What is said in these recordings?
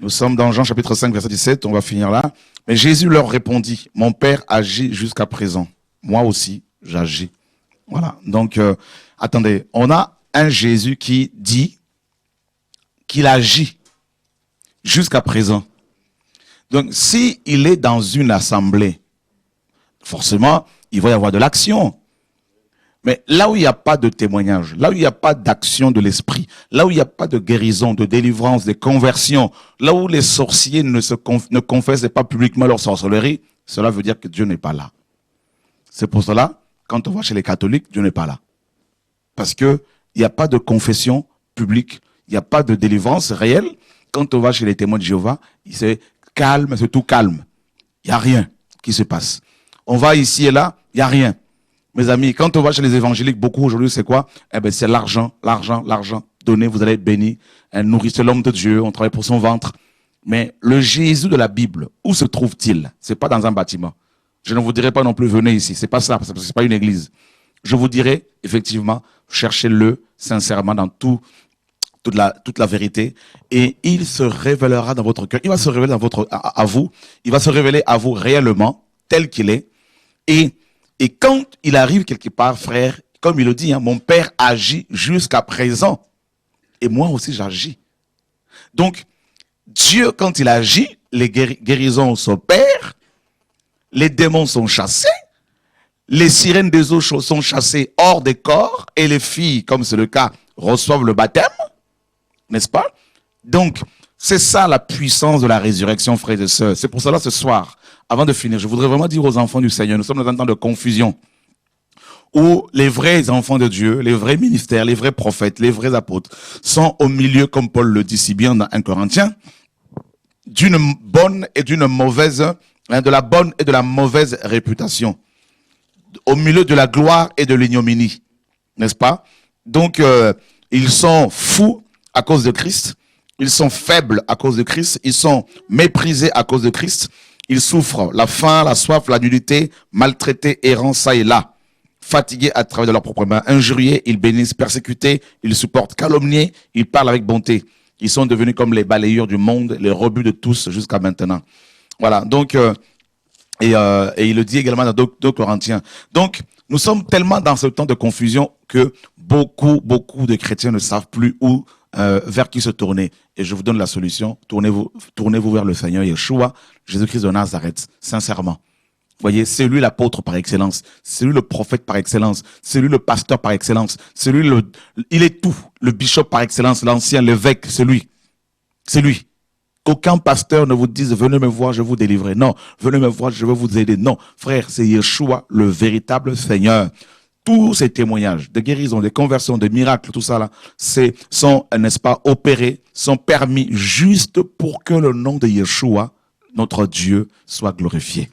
Nous sommes dans Jean chapitre 5, verset 17, on va finir là. Mais Jésus leur répondit, mon Père agit jusqu'à présent. Moi aussi, j'agis. Voilà. Donc, attendez, on a un Jésus qui dit qu'il agit jusqu'à présent. Donc, s'il est dans une assemblée, forcément, il va y avoir de l'action. Mais là où il n'y a pas de témoignage, là où il n'y a pas d'action de l'esprit, là où il n'y a pas de guérison, de délivrance, de conversion, là où les sorciers ne confessent pas publiquement leur sorcellerie, cela veut dire que Dieu n'est pas là. C'est pour cela, quand on va chez les catholiques, Dieu n'est pas là. Parce qu'il n'y a pas de confession publique, il n'y a pas de délivrance réelle. Quand on va chez les témoins de Jéhovah, c'est calme, c'est tout calme. Il n'y a rien qui se passe. On va ici et là, il n'y a rien. Mes amis, quand on va chez les évangéliques, beaucoup aujourd'hui, c'est quoi? Eh ben, c'est l'argent, l'argent, l'argent. Donnez, vous allez être bénis. Nourrissez l'homme de Dieu, on travaille pour son ventre. Mais le Jésus de la Bible, où se trouve-t-il? C'est pas dans un bâtiment. Je ne vous dirai pas non plus, venez ici. C'est pas ça, parce que c'est pas une église. Je vous dirai, effectivement, cherchez-le sincèrement dans toute la vérité. Et il se révélera dans votre cœur. Il va se révéler à vous. Il va se révéler à vous réellement, tel qu'il est. Et quand il arrive quelque part, frère, comme il le dit, hein, mon Père agit jusqu'à présent. Et moi aussi, j'agis. Donc, Dieu, quand il agit, les guérisons s'opèrent, les démons sont chassés, les sirènes des eaux sont chassées hors des corps, et les filles, comme c'est le cas, reçoivent le baptême, n'est-ce pas? Donc, c'est ça la puissance de la résurrection, frères et sœurs. C'est pour cela, ce soir, avant de finir, je voudrais vraiment dire aux enfants du Seigneur, nous sommes dans un temps de confusion, où les vrais enfants de Dieu, les vrais ministères, les vrais prophètes, les vrais apôtres, sont au milieu, comme Paul le dit si bien dans 1 Corinthiens, d'une bonne et d'une mauvaise, de la bonne et de la mauvaise réputation, au milieu de la gloire et de l'ignominie, n'est-ce pas? Donc, ils sont fous à cause de Christ, ils sont faibles à cause de Christ, ils sont méprisés à cause de Christ, ils souffrent la faim, la soif, la nudité, maltraités, errants ça et là, fatigués à travers de leurs propres mains, injuriés, ils bénissent, persécutés, ils supportent, calomniés, ils parlent avec bonté. Ils sont devenus comme les balayeurs du monde, les rebuts de tous jusqu'à maintenant. Voilà, donc, et il le dit également dans 2 Corinthiens. Donc, nous sommes tellement dans ce temps de confusion que beaucoup de chrétiens ne savent plus où, vers qui se tourner. Et je vous donne la solution. Tournez-vous vers le Seigneur Yeshua, Jésus-Christ de Nazareth, sincèrement. Vous voyez, c'est lui l'apôtre par excellence, c'est lui le prophète par excellence, c'est lui le pasteur par excellence, c'est lui il est tout, le bishop par excellence, l'ancien, l'évêque, c'est lui. C'est lui. Qu'aucun pasteur ne vous dise, venez me voir, je vais vous délivrer. Non, venez me voir, je vais vous aider. Non, frère, c'est Yeshua, le véritable Seigneur. Tous ces témoignages de guérison, de conversion, de miracles, tout ça là, sont, n'est-ce pas, opérés, sont permis juste pour que le nom de Yeshua, notre Dieu, soit glorifié.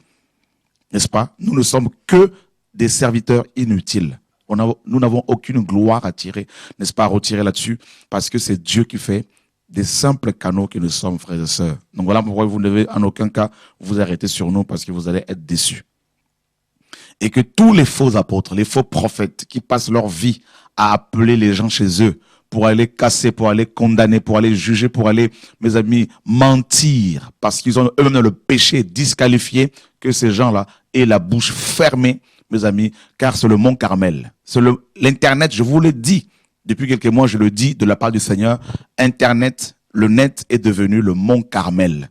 N'est-ce pas? Nous ne sommes que des serviteurs inutiles. Nous n'avons aucune gloire à tirer, n'est-ce pas, à retirer là-dessus, parce que c'est Dieu qui fait des simples canaux que nous sommes, frères et sœurs. Donc voilà pourquoi vous ne devez en aucun cas vous arrêter sur nous, parce que vous allez être déçus. Et que tous les faux apôtres, les faux prophètes qui passent leur vie à appeler les gens chez eux pour aller casser, pour aller condamner, pour aller juger, pour aller, mes amis, mentir, parce qu'ils ont eux-mêmes le péché disqualifié, que ces gens-là aient la bouche fermée, mes amis, car c'est le Mont Carmel. C'est l'Internet, je vous l'ai dit, depuis quelques mois, je le dis de la part du Seigneur, Internet, le net est devenu le Mont Carmel.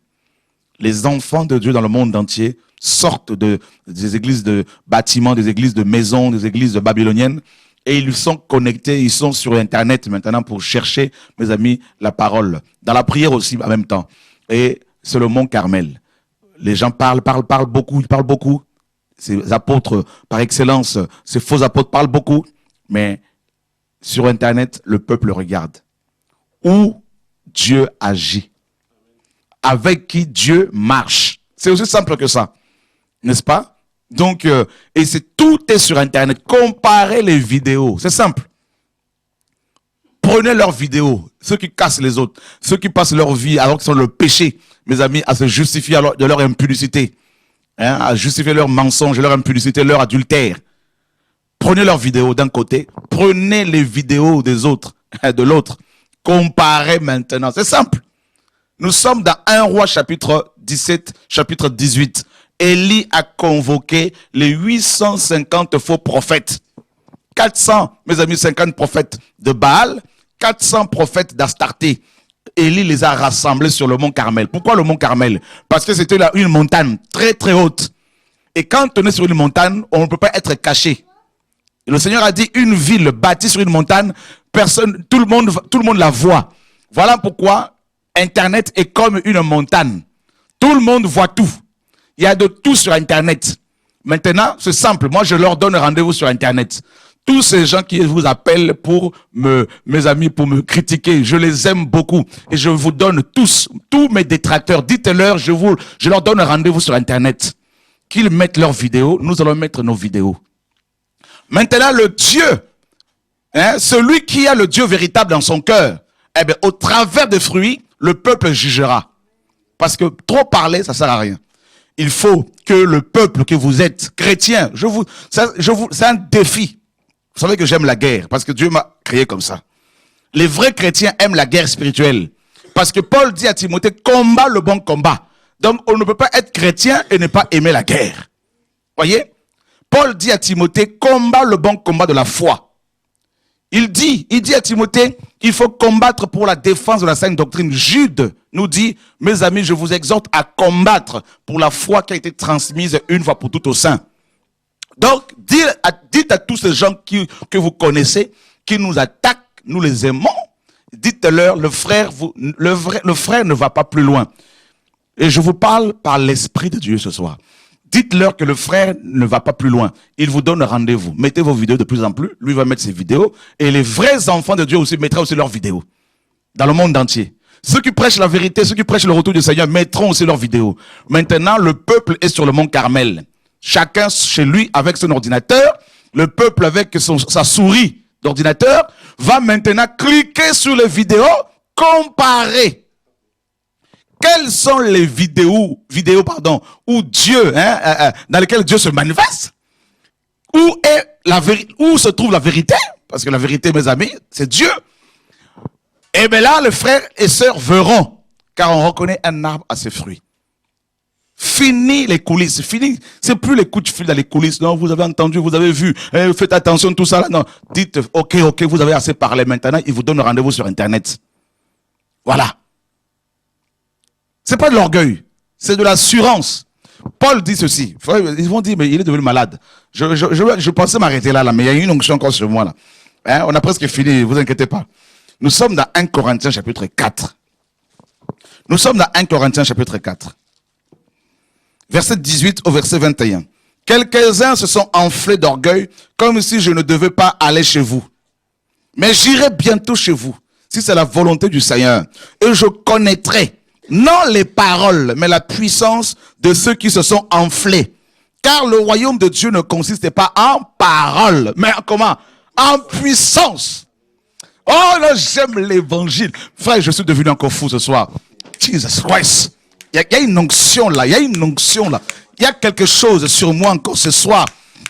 Les enfants de Dieu dans le monde entier sortent des églises de bâtiments, des églises de maisons, des églises de babyloniennes, et ils sont connectés, ils sont sur Internet maintenant pour chercher, mes amis, la parole. Dans la prière aussi, en même temps. Et c'est le Mont Carmel. Les gens parlent beaucoup. Ces apôtres par excellence, ces faux apôtres parlent beaucoup, mais sur Internet, le peuple regarde. Où Dieu agit. Avec qui Dieu marche. C'est aussi simple que ça. N'est-ce pas? Donc, et tout est sur Internet. Comparez les vidéos. C'est simple. Prenez leurs vidéos. Ceux qui cassent les autres. Ceux qui passent leur vie alors qu'ils sont le péché. Mes amis, à se justifier de leur impudicité. Hein, à justifier leur mensonge, leur impudicité, leur adultère. Prenez leurs vidéos d'un côté. Prenez les vidéos des autres, de l'autre. Comparez maintenant. C'est simple. Nous sommes dans 1 Roi chapitre 17, chapitre 18. Élie a convoqué les 850 faux prophètes. 400, mes amis, 50 prophètes de Baal, 400 prophètes d'Astarté. Élie les a rassemblés sur le mont Carmel. Pourquoi le mont Carmel? Parce que c'était une montagne très très haute. Et quand on est sur une montagne, on ne peut pas être caché. Et le Seigneur a dit, une ville bâtie sur une montagne, personne, tout le monde la voit. Voilà pourquoi Internet est comme une montagne. Tout le monde voit tout. Il y a de tout sur Internet. Maintenant, c'est simple. Moi, je leur donne rendez-vous sur Internet. Tous ces gens qui vous appellent pour mes amis, pour me critiquer, je les aime beaucoup. Et je vous donne tous mes détracteurs. Dites-leur, je leur donne rendez-vous sur Internet. Qu'ils mettent leurs vidéos, nous allons mettre nos vidéos. Maintenant, le Dieu, celui qui a le Dieu véritable dans son cœur, eh bien, au travers des fruits, le peuple jugera. Parce que trop parler, ça sert à rien. Il faut que le peuple que vous êtes, chrétien, c'est un défi. Vous savez que j'aime la guerre, parce que Dieu m'a créé comme ça. Les vrais chrétiens aiment la guerre spirituelle. Parce que Paul dit à Timothée, combat le bon combat. Donc, on ne peut pas être chrétien et ne pas aimer la guerre. Voyez? Paul dit à Timothée, combat le bon combat de la foi. Il dit à Timothée, il faut combattre pour la défense de la sainte doctrine. Jude nous dit, mes amis, je vous exhorte à combattre pour la foi qui a été transmise une fois pour toutes aux saints. Donc, dites à tous ces gens que vous connaissez, qui nous attaquent, nous les aimons, dites-leur, le frère ne va pas plus loin. Et je vous parle par l'Esprit de Dieu ce soir. Dites-leur que le frère ne va pas plus loin. Il vous donne rendez-vous. Mettez vos vidéos de plus en plus. Lui va mettre ses vidéos. Et les vrais enfants de Dieu aussi mettront aussi leurs vidéos. Dans le monde entier. Ceux qui prêchent la vérité, ceux qui prêchent le retour du Seigneur mettront aussi leurs vidéos. Maintenant, le peuple est sur le mont Carmel. Chacun chez lui avec son ordinateur. Le peuple avec sa souris d'ordinateur va maintenant cliquer sur les vidéos, comparer. Quelles sont les vidéos où Dieu, dans lesquelles Dieu se manifeste? Où se trouve la vérité? Parce que la vérité, mes amis, c'est Dieu. Et bien là, les frères et sœurs verront, car on reconnaît un arbre à ses fruits. Fini les coulisses, fini. C'est plus les coups de fil dans les coulisses. Non, vous avez entendu, vous avez vu. Faites attention, tout ça là. Non, dites, ok, vous avez assez parlé. Maintenant, ils vous donnent rendez-vous sur Internet. Voilà. C'est pas de l'orgueil, c'est de l'assurance. Paul dit ceci. Ils vont dire, mais il est devenu malade. Je pensais m'arrêter là, mais il y a une onction encore sur moi là. On a presque fini, ne vous inquiétez pas. Nous sommes dans 1 Corinthiens chapitre 4. Nous sommes dans 1 Corinthiens chapitre 4. Verset 18 au verset 21. Quelques-uns se sont enflés d'orgueil, comme si je ne devais pas aller chez vous. Mais j'irai bientôt chez vous, si c'est la volonté du Seigneur. Et je connaîtrai non les paroles, mais la puissance de ceux qui se sont enflés. Car le royaume de Dieu ne consiste pas en paroles, mais comment? En puissance. Oh là, j'aime l'évangile. Frère, je suis devenu encore fou ce soir. Jesus Christ. Il y a une onction là, il y a une onction là. Il y a quelque chose sur moi encore ce soir.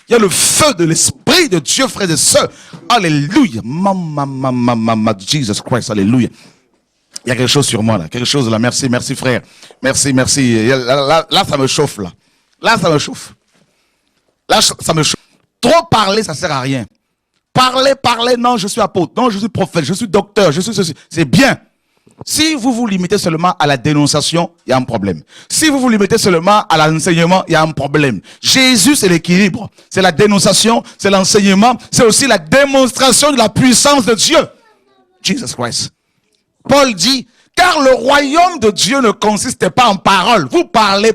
Il y a le feu de l'Esprit de Dieu, frères et sœurs. Alléluia. Mama, Jesus Christ, alléluia. Il y a quelque chose sur moi là, quelque chose là. Merci frère. Merci. Là, ça me chauffe là. Là, ça me chauffe. Là, ça me chauffe. Trop parler, ça sert à rien. Parler, non, je suis apôtre, non, je suis prophète, je suis docteur, je suis ceci. C'est bien. Si vous vous limitez seulement à la dénonciation, il y a un problème. Si vous vous limitez seulement à l'enseignement, il y a un problème. Jésus, c'est l'équilibre. C'est la dénonciation, c'est l'enseignement, c'est aussi la démonstration de la puissance de Dieu. Jesus Christ. Paul dit, car le royaume de Dieu ne consiste pas en paroles. Vous parlez,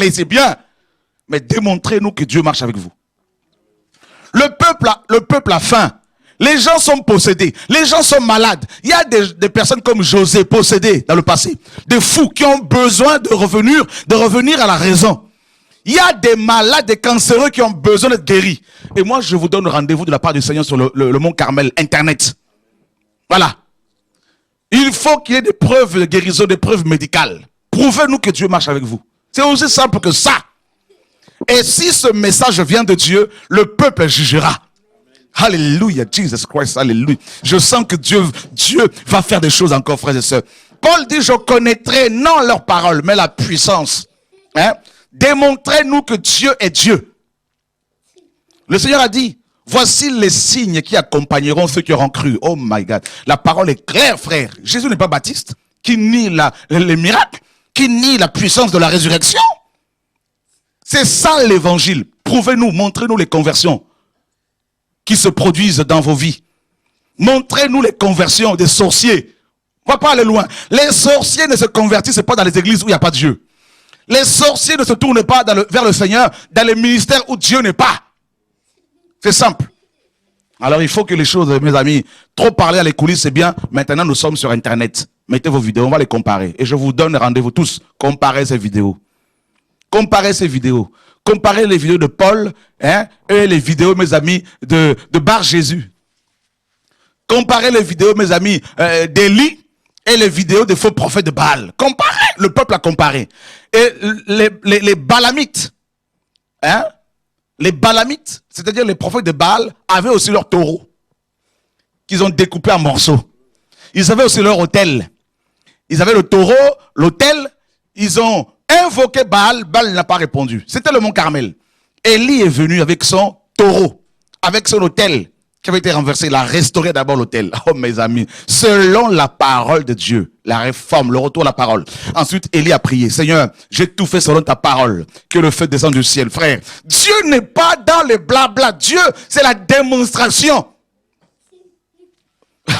c'est bien. Mais démontrez-nous que Dieu marche avec vous. Le peuple a faim. Les gens sont possédés. Les gens sont malades. Il y a des personnes comme José possédées dans le passé. Des fous qui ont besoin de revenir à la raison. Il y a des malades, des cancéreux qui ont besoin d'être guéris. Et moi, je vous donne rendez-vous de la part du Seigneur sur le mont Carmel, Internet. Voilà. Il faut qu'il y ait des preuves de guérison, des preuves médicales. Prouvez-nous que Dieu marche avec vous. C'est aussi simple que ça. Et si ce message vient de Dieu, le peuple jugera. Alléluia, Jesus Christ, alléluia. Je sens que Dieu va faire des choses encore, frères et sœurs. Paul dit, je connaîtrai non leur parole, mais la puissance. Hein? Démontrez-nous que Dieu est Dieu. Le Seigneur a dit, voici les signes qui accompagneront ceux qui auront cru. Oh my God. La parole est claire, frère. Jésus n'est pas Baptiste, qui nie les miracles, qui nie la puissance de la résurrection. C'est ça l'évangile. Prouvez-nous, montrez-nous les conversions qui se produisent dans vos vies. Montrez-nous les conversions des sorciers. On va pas aller loin. Les sorciers ne se convertissent pas dans les églises où il n'y a pas de Dieu. Les sorciers ne se tournent pas vers le Seigneur dans les ministères où Dieu n'est pas. C'est simple. Alors il faut que les choses, mes amis, trop parler à les coulisses, c'est bien. Maintenant, nous sommes sur Internet. Mettez vos vidéos, on va les comparer. Et je vous donne rendez-vous tous. Comparez ces vidéos. Comparez ces vidéos. Comparez les vidéos de Paul et les vidéos, mes amis, de Bar Jésus. Comparez les vidéos, mes amis, d'Élie et les vidéos des faux prophètes de Baal. Comparez. Le peuple a comparé. Et les Balamites, les Balamites, c'est-à-dire les prophètes de Baal, avaient aussi leur taureau qu'ils ont découpé en morceaux. Ils avaient aussi leur autel. Ils avaient le taureau, l'autel. Ils ont invoqué Baal. Baal n'a pas répondu. C'était le mont Carmel. Élie est venu avec son taureau, avec son autel qui avait été renversé. Il a restauré d'abord l'autel. Oh mes amis, selon la parole de Dieu, la réforme, le retour à la parole. Ensuite, Élie a prié. Seigneur, j'ai tout fait selon ta parole. Que le feu descende du ciel. Frère, Dieu n'est pas dans les blabla. Dieu, c'est la démonstration.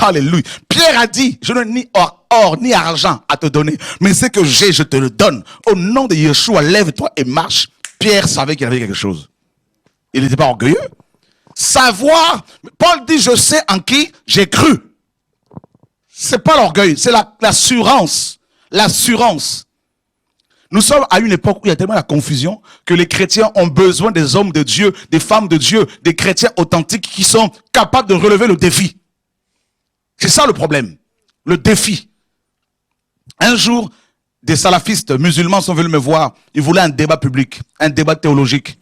Alléluia. Pierre a dit, je n'ai ni or ni argent à te donner, mais ce que j'ai, je te le donne. Au nom de Yeshua, lève-toi et marche. Pierre savait qu'il y avait quelque chose. Il n'était pas orgueilleux. Savoir, Paul dit, je sais en qui j'ai cru. C'est pas l'orgueil, c'est l'assurance. L'assurance. Nous sommes à une époque où il y a tellement de confusion que les chrétiens ont besoin des hommes de Dieu, des femmes de Dieu, des chrétiens authentiques qui sont capables de relever le défi. C'est ça le problème, le défi. Un jour, des salafistes musulmans sont venus me voir. Ils voulaient un débat public, un débat théologique.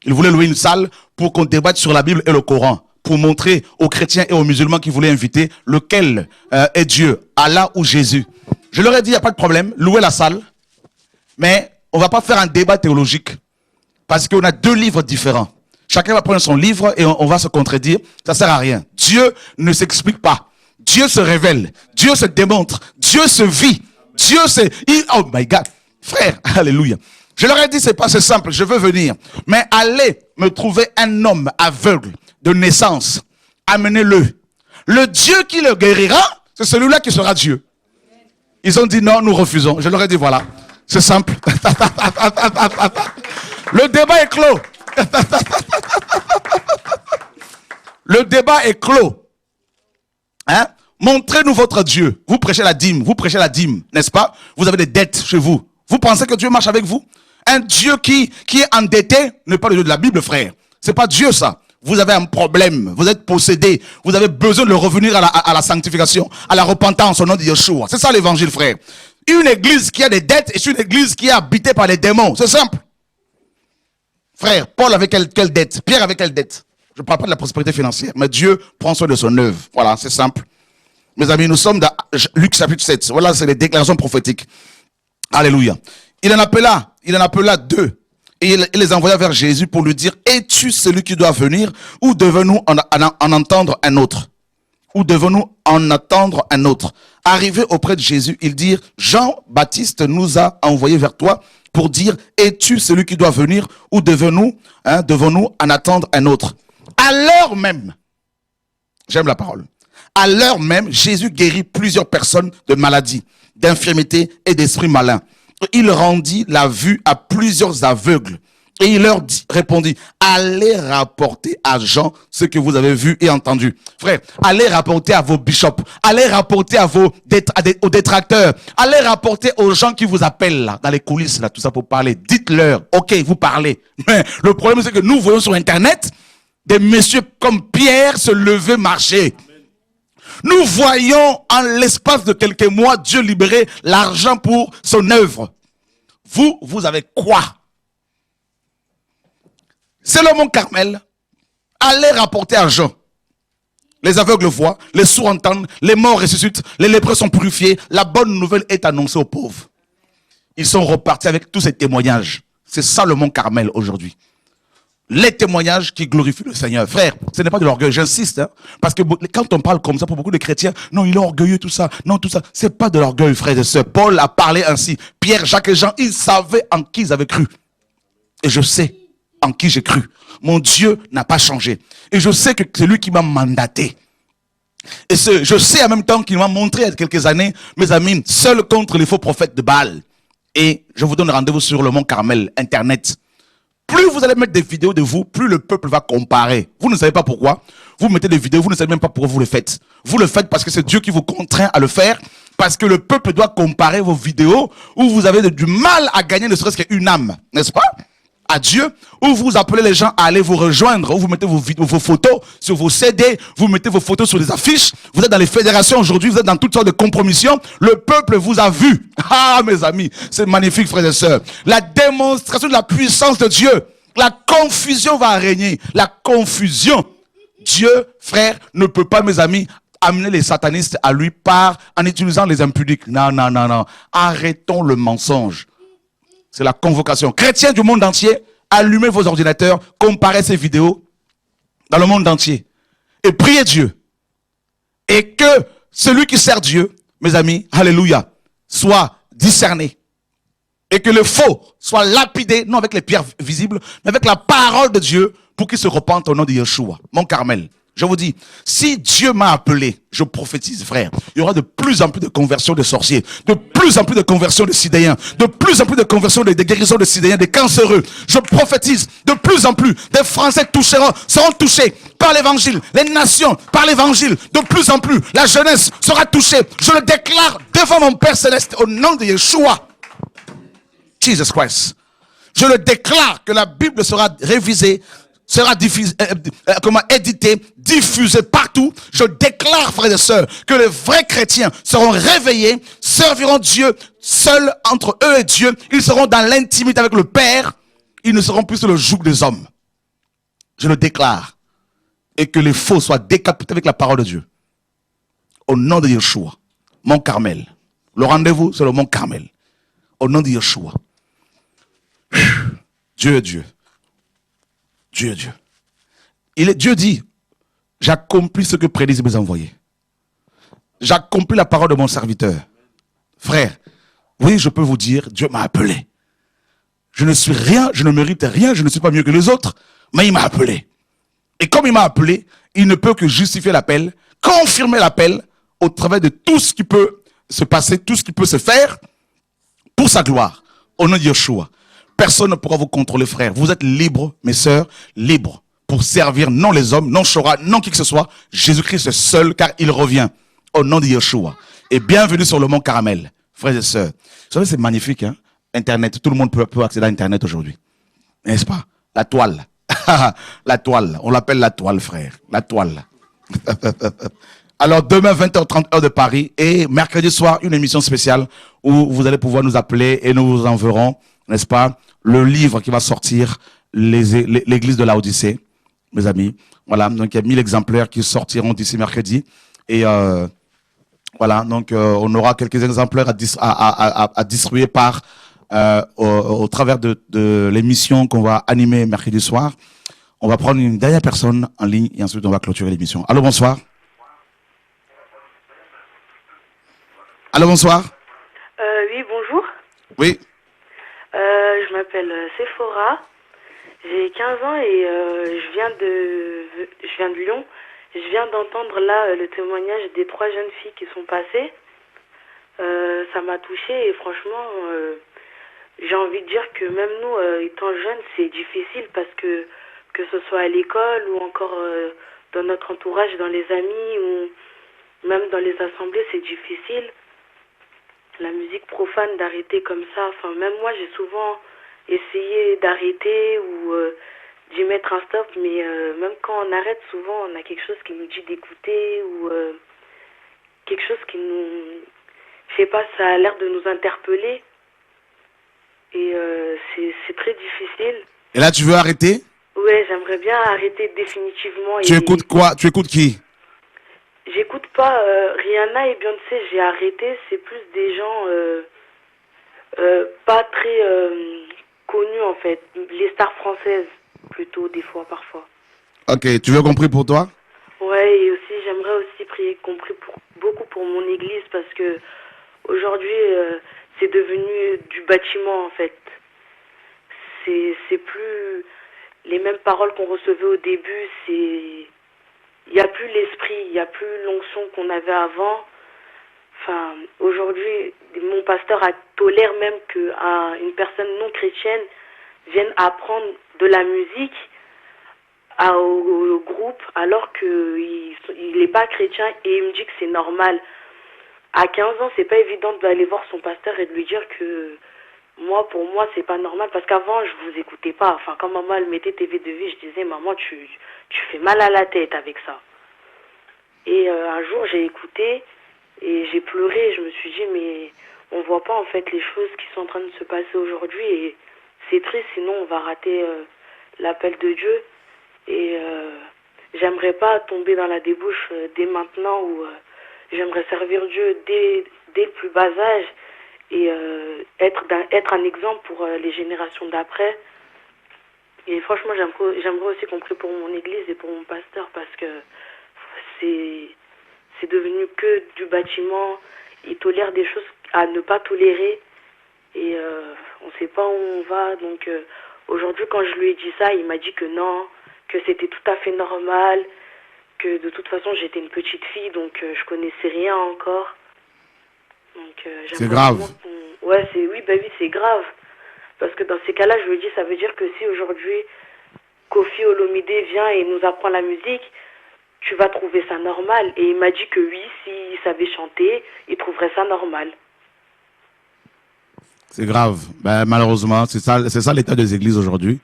Ils voulaient louer une salle pour qu'on débatte sur la Bible et le Coran, pour montrer aux chrétiens et aux musulmans qu'ils voulaient inviter lequel est Dieu, Allah ou Jésus. Je leur ai dit, il n'y a pas de problème, louez la salle, mais on ne va pas faire un débat théologique, parce qu'on a deux livres différents. Chacun va prendre son livre et on va se contredire, ça ne sert à rien. Dieu ne s'explique pas. Dieu se révèle, Dieu se démontre, Dieu se vit, Dieu se... Oh my God, frère, alléluia. Je leur ai dit, c'est simple, je veux venir. Mais allez me trouver un homme aveugle de naissance. Amenez-le. Le Dieu qui le guérira, c'est celui-là qui sera Dieu. Ils ont dit non, nous refusons. Je leur ai dit voilà, c'est simple. Le débat est clos. Le débat est clos. Hein? Montrez-nous votre Dieu. Vous prêchez la dîme, n'est-ce pas? Vous avez des dettes chez vous. Vous pensez que Dieu marche avec vous? Un Dieu qui est endetté n'est pas le Dieu de la Bible, frère. C'est pas Dieu, ça. Vous avez un problème, vous êtes possédé, vous avez besoin de revenir à la sanctification, à la repentance au nom de Yeshua. C'est ça l'évangile, frère. Une église qui a des dettes est une église qui est habitée par les démons. C'est simple. Frère, Paul avait quelle dette? Pierre avait quelle dette? Je ne parle pas de la prospérité financière, mais Dieu prend soin de son œuvre. Voilà, c'est simple. Mes amis, nous sommes dans Luc chapitre 7. Voilà, c'est les déclarations prophétiques. Alléluia. Il en appela deux. Et il les envoya vers Jésus pour lui dire, es-tu celui qui doit venir ou devons-nous en entendre un autre? Ou devons-nous en attendre un autre? Arrivé auprès de Jésus, ils dirent, Jean-Baptiste nous a envoyé vers toi pour dire, es-tu celui qui doit venir ou devons-nous en attendre un autre? À l'heure même, j'aime la parole, à l'heure même, Jésus guérit plusieurs personnes de maladies, d'infirmités et d'esprits malins. Il rendit la vue à plusieurs aveugles. Et il leur répondit, allez rapporter à Jean ce que vous avez vu et entendu. Frère, allez rapporter à vos bishops, allez rapporter aux détracteurs, allez rapporter aux gens qui vous appellent là, dans les coulisses, là, tout ça pour parler. Dites-leur, ok, vous parlez. Mais le problème, c'est que nous voyons sur Internet des messieurs comme Pierre se lever, marcher. Nous voyons en l'espace de quelques mois Dieu libérer l'argent pour son œuvre. Vous avez quoi? C'est le mont Carmel. Allez rapporter à Jean Les aveugles voient, les sourds entendent, les morts ressuscitent, les lépreux sont purifiés. La bonne nouvelle est annoncée aux pauvres. Ils sont repartis avec tous ces témoignages. C'est ça le Mont Carmel aujourd'hui. Les témoignages qui glorifient le Seigneur. Frère, ce n'est pas de l'orgueil, j'insiste. Hein, parce que quand on parle comme ça, pour beaucoup de chrétiens, non, il est orgueilleux, tout ça. Non, tout ça, c'est pas de l'orgueil, frère et sœurs. Paul a parlé ainsi. Pierre, Jacques et Jean, ils savaient en qui ils avaient cru. Et je sais en qui j'ai cru. Mon Dieu n'a pas changé. Et je sais que c'est lui qui m'a mandaté. Et je sais en même temps qu'il m'a montré il y a quelques années, mes amis, seul contre les faux prophètes de Baal. Et je vous donne rendez-vous sur le Mont Carmel, Internet. Plus vous allez mettre des vidéos de vous, plus le peuple va comparer. Vous ne savez pas pourquoi. Vous mettez des vidéos, vous ne savez même pas pourquoi vous le faites. Vous le faites parce que c'est Dieu qui vous contraint à le faire. Parce que le peuple doit comparer vos vidéos où vous avez du mal à gagner ne serait-ce qu'une âme. N'est-ce pas? À Dieu, où vous appelez les gens à aller vous rejoindre, où vous mettez vos photos sur vos CD, vous mettez vos photos sur des affiches, vous êtes dans les fédérations aujourd'hui, vous êtes dans toutes sortes de compromissions, le peuple vous a vu. Ah mes amis, c'est magnifique frères et sœurs. La démonstration de la puissance de Dieu, la confusion va régner, la confusion. Dieu, frère, ne peut pas, mes amis, amener les satanistes à lui en utilisant les impudiques. Non, non, non, non. Arrêtons le mensonge. C'est la convocation. Chrétiens du monde entier, allumez vos ordinateurs, comparez ces vidéos dans le monde entier. Et priez Dieu. Et que celui qui sert Dieu, mes amis, alléluia, soit discerné. Et que le faux soit lapidé, non avec les pierres visibles, mais avec la parole de Dieu pour qu'il se repente au nom de Yeshua. Mon Carmel. Je vous dis, si Dieu m'a appelé, je prophétise, frère, il y aura de plus en plus de conversions de sorciers, de plus en plus de conversions de sidéens, de plus en plus de conversions de guérisons de sidéens, des cancéreux. Je prophétise, de plus en plus, des Français seront touchés par l'évangile, les nations par l'évangile, de plus en plus, la jeunesse sera touchée. Je le déclare devant mon Père Céleste au nom de Yeshua. Jesus Christ. Je le déclare que la Bible sera révisée, sera diffusé, édité, diffusé partout. Je déclare, frères et sœurs, que les vrais chrétiens seront réveillés, serviront Dieu seuls entre eux et Dieu. Ils seront dans l'intimité avec le Père. Ils ne seront plus sur le joug des hommes. Je le déclare. Et que les faux soient décapités avec la parole de Dieu. Au nom de Yeshua. Mont Carmel. Le rendez-vous, c'est le Mont Carmel. Au nom de Yeshua. Dieu est Dieu. Dieu est Dieu. Dieu dit, j'accomplis ce que prédisent mes envoyés. J'accomplis la parole de mon serviteur. Frère, oui, je peux vous dire, Dieu m'a appelé. Je ne suis rien, je ne mérite rien, je ne suis pas mieux que les autres, mais il m'a appelé. Et comme il m'a appelé, il ne peut que justifier l'appel, confirmer l'appel au travers de tout ce qui peut se passer, tout ce qui peut se faire pour sa gloire. Au nom de Yeshua. Personne ne pourra vous contrôler, frère. Vous êtes libres, mes sœurs, libres pour servir non les hommes, non Shora, non qui que ce soit. Jésus-Christ est seul car il revient. Au nom de Yeshua. Et bienvenue sur le Mont Carmel, frères et sœurs. Vous savez, c'est magnifique, hein? Internet, tout le monde peut accéder à Internet aujourd'hui. N'est-ce pas? La toile. La toile. On l'appelle la toile, frère. La toile. Alors, demain, 20h30, heure de Paris. Et mercredi soir, une émission spéciale où vous allez pouvoir nous appeler et nous vous enverrons, n'est-ce pas, le livre qui va sortir, l'église de l'Odyssée, mes amis. Voilà, donc il y a 1000 exemplaires qui sortiront d'ici mercredi. Et voilà, donc on aura quelques exemplaires à distribuer au travers de l'émission qu'on va animer mercredi soir. On va prendre une dernière personne en ligne et ensuite on va clôturer l'émission. Allô, bonsoir. Allô, bonsoir. Oui, bonjour. Oui. Je m'appelle Sephora. J'ai 15 ans et je viens de Lyon. Je viens d'entendre là le témoignage des 3 jeunes filles qui sont passées. Ça m'a touchée et franchement, j'ai envie de dire que même nous, étant jeunes, c'est difficile parce que ce soit à l'école ou encore dans notre entourage, dans les amis ou même dans les assemblées, c'est difficile. La musique profane, d'arrêter comme ça. Enfin, même moi, j'ai souvent essayé d'arrêter ou d'y mettre un stop, mais même quand on arrête, souvent, on a quelque chose qui nous dit d'écouter ou quelque chose qui nous... Je sais pas, ça a l'air de nous interpeller. Et c'est très difficile. Et là, tu veux arrêter? Ouais, j'aimerais bien arrêter définitivement. Tu écoutes quoi? Tu écoutes qui? j'écoute pas Rihanna et Beyoncé, j'ai arrêté. C'est plus des gens pas très connus en fait. Les stars françaises plutôt, des fois, parfois. Ok, tu veux compris pour toi? Ouais, et aussi j'aimerais aussi prier compris beaucoup pour mon église parce que aujourd'hui c'est devenu du bâtiment en fait. C'est plus les mêmes paroles qu'on recevait au début, il y a plus l'esprit, il y a plus l'onction qu'on avait avant. Enfin, aujourd'hui, mon pasteur tolère même que une personne non chrétienne vienne apprendre de la musique au groupe alors qu'il n'est pas chrétien et il me dit que c'est normal. À 15 ans, c'est pas évident d'aller voir son pasteur et de lui dire que pour moi, c'est pas normal parce qu'avant, je vous écoutais pas. Enfin, quand maman elle mettait TV de vie, je disais maman, tu fais mal à la tête avec ça. Et un jour, j'ai écouté et j'ai pleuré. Je me suis dit mais on voit pas en fait les choses qui sont en train de se passer aujourd'hui et c'est triste. Sinon, on va rater l'appel de Dieu. Et j'aimerais pas tomber dans la débauche dès maintenant où j'aimerais servir Dieu dès le plus bas âge et être un exemple pour les générations d'après. Et franchement, j'aimerais aussi qu'on prie pour mon église et pour mon pasteur parce que c'est devenu que du bâtiment. Il tolère des choses à ne pas tolérer et on sait pas où on va. Donc aujourd'hui, quand je lui ai dit ça, il m'a dit que non, que c'était tout à fait normal, que de toute façon j'étais une petite fille donc je connaissais rien encore. Donc c'est grave. Ouais, oui, c'est grave. Parce que dans ces cas-là, je lui dis, ça veut dire que si aujourd'hui Koffi Olomide vient et nous apprend la musique, tu vas trouver ça normal. Et il m'a dit que oui, s'il savait chanter, il trouverait ça normal. C'est grave. Ben, malheureusement, c'est ça l'état des églises aujourd'hui.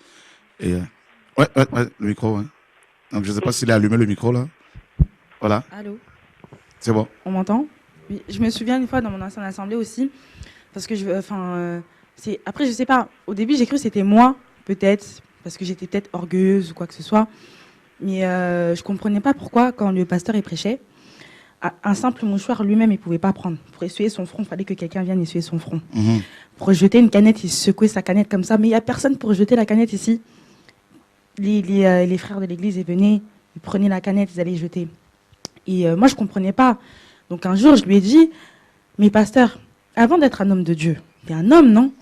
Et ouais, le micro. Ouais. Donc je sais pas s'il a allumé le micro là. Voilà. Allô. C'est bon. On m'entend? Oui. Je me souviens une fois dans mon ancienne assemblée aussi, parce que après je sais pas. Au début j'ai cru que c'était moi peut-être, parce que j'étais peut-être orgueilleuse ou quoi que ce soit, mais je comprenais pas pourquoi quand le pasteur il prêchait, un simple mouchoir lui-même il pouvait pas prendre. Pour essuyer son front, il fallait que quelqu'un vienne essuyer son front. Pour jeter une canette, il secouait sa canette comme ça, mais il y a personne pour jeter la canette ici. Les frères de l'église ils venaient, ils prenaient la canette, ils allaient jeter. Et moi je comprenais pas. Donc un jour je lui ai dit, mais pasteur, avant d'être un homme de Dieu, t'es un homme, non?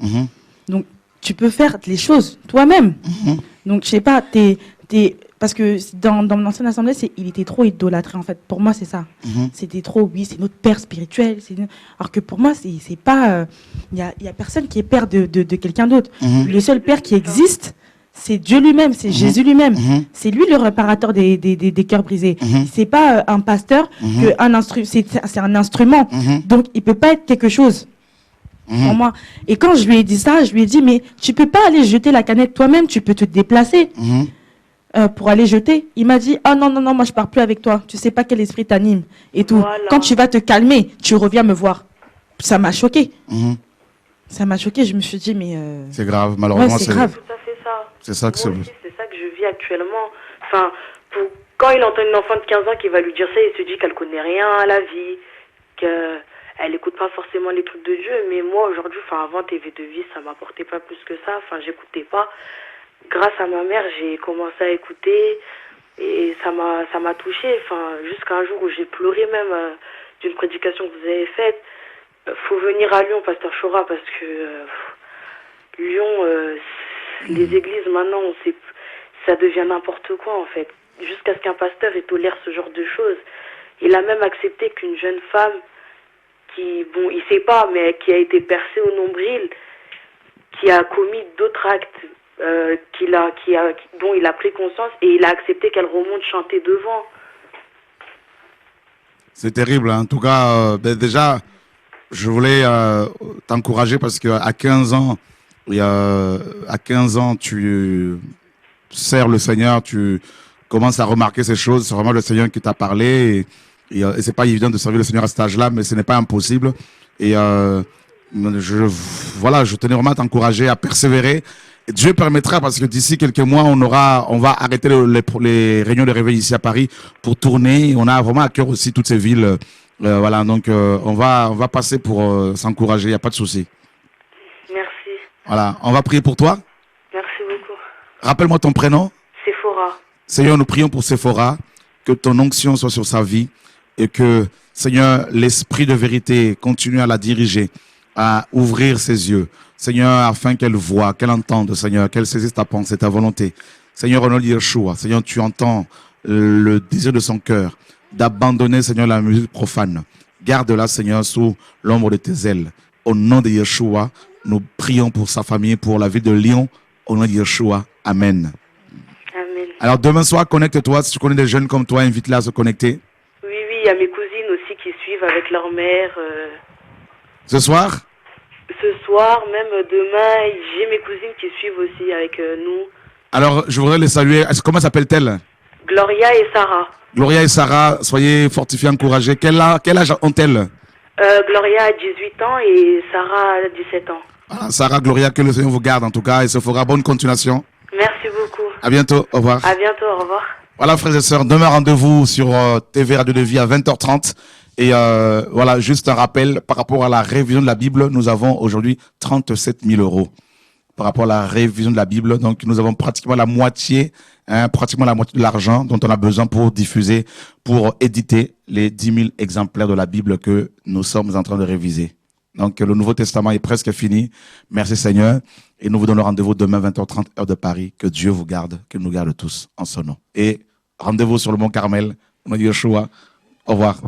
Donc tu peux faire les choses toi-même. Donc je sais pas, parce que dans mon ancienne assemblée, il était trop idolâtré en fait. Pour moi c'est ça. C'était trop, oui, c'est notre père spirituel. Alors que pour moi c'est pas, il y a personne qui est père de quelqu'un d'autre. Le seul père qui existe, c'est Dieu lui-même, c'est Jésus lui-même. C'est lui le réparateur des cœurs brisés. C'est pas un pasteur, c'est un instrument. Donc il peut pas être quelque chose pour moi. Et quand je lui ai dit ça, je lui ai dit mais tu peux pas aller jeter la canette toi-même, tu peux te déplacer pour aller jeter. Il m'a dit oh non, moi je pars plus avec toi. Tu sais pas quel esprit t'anime et tout. Voilà. Quand tu vas te calmer, tu reviens me voir. Ça m'a choqué. Ça m'a choqué. Je me suis dit mais c'est grave. Malheureusement c'est grave. C'est ça que c'est ça que je vis actuellement. Enfin, quand il entend une enfant de 15 ans qui va lui dire ça, il se dit qu'elle connaît rien à la vie, qu'elle écoute pas forcément les trucs de Dieu. Mais moi aujourd'hui, avant TV de vie, ça m'apportait pas plus que ça. J'écoutais pas. Grâce à ma mère, j'ai commencé à écouter et ça m'a touchée. Jusqu'à un jour où j'ai pleuré même d'une prédication que vous avez faite. Faut venir à Lyon, pasteur Chora, parce que Lyon. Les églises maintenant, ça devient n'importe quoi en fait. Jusqu'à ce qu'un pasteur tolère ce genre de choses. Il a même accepté qu'une jeune femme il sait pas, mais qui a été percée au nombril, qui a commis d'autres actes dont il a pris conscience et il a accepté qu'elle remonte chanter devant. C'est terrible. En tout cas, déjà, je voulais t'encourager parce qu'à 15 ans, à 15 ans, tu sers le Seigneur, tu commences à remarquer ces choses. C'est vraiment le Seigneur qui t'a parlé. Et c'est pas évident de servir le Seigneur à cet âge-là, mais ce n'est pas impossible. Et je tenais vraiment à t'encourager à persévérer Dieu permettra, parce que d'ici quelques mois, on va arrêter les réunions de réveil ici à Paris pour tourner. On a vraiment à cœur aussi toutes ces villes. Voilà, donc on va passer pour s'encourager, il n'y a pas de souci. Merci. Voilà, on va prier pour toi. Merci beaucoup. Rappelle-moi ton prénom. Sephora. Seigneur, nous prions pour Sephora, que ton onction soit sur sa vie et que, Seigneur, l'esprit de vérité continue à la diriger, à ouvrir ses yeux, Seigneur, afin qu'elle voie, qu'elle entende, Seigneur, qu'elle saisisse ta pensée, ta volonté. Seigneur, au nom de Yeshua, Seigneur, tu entends le désir de son cœur d'abandonner, Seigneur, la musique profane. Garde-la, Seigneur, sous l'ombre de tes ailes. Au nom de Yeshua, nous prions pour sa famille, pour la ville de Lyon. Au nom de Yeshua, Amen. Amen. Alors demain soir, connecte-toi. Si tu connais des jeunes comme toi, invite-les à se connecter. Oui, il y a mes cousines aussi qui suivent avec leur mère. Ce soir? Ce soir, même demain, j'ai mes cousines qui suivent aussi avec nous. Alors, je voudrais les saluer. Comment s'appelle-t-elle? Gloria et Sarah. Gloria et Sarah, soyez fortifiés, encouragés. Quel âge ont-elles? Gloria a 18 ans et Sarah a 17 ans. Ah, Sarah, Gloria, que le Seigneur vous garde en tout cas et se fera bonne continuation. Merci beaucoup. À bientôt, au revoir. À bientôt, au revoir. Voilà, frères et sœurs, demain rendez-vous sur TV Radio de Vie à 20h30. Et voilà, juste un rappel, par rapport à la révision de la Bible, nous avons aujourd'hui 37 000 euros. Par rapport à la révision de la Bible, donc nous avons pratiquement la moitié de l'argent dont on a besoin pour diffuser, pour éditer les 10 000 exemplaires de la Bible que nous sommes en train de réviser. Donc le Nouveau Testament est presque fini. Merci Seigneur. Et nous vous donnons rendez-vous demain 20h30 heure de Paris. Que Dieu vous garde, qu'il nous garde tous en son nom. Et rendez-vous sur le Mont Carmel. Au nom de Yeshua. Au revoir.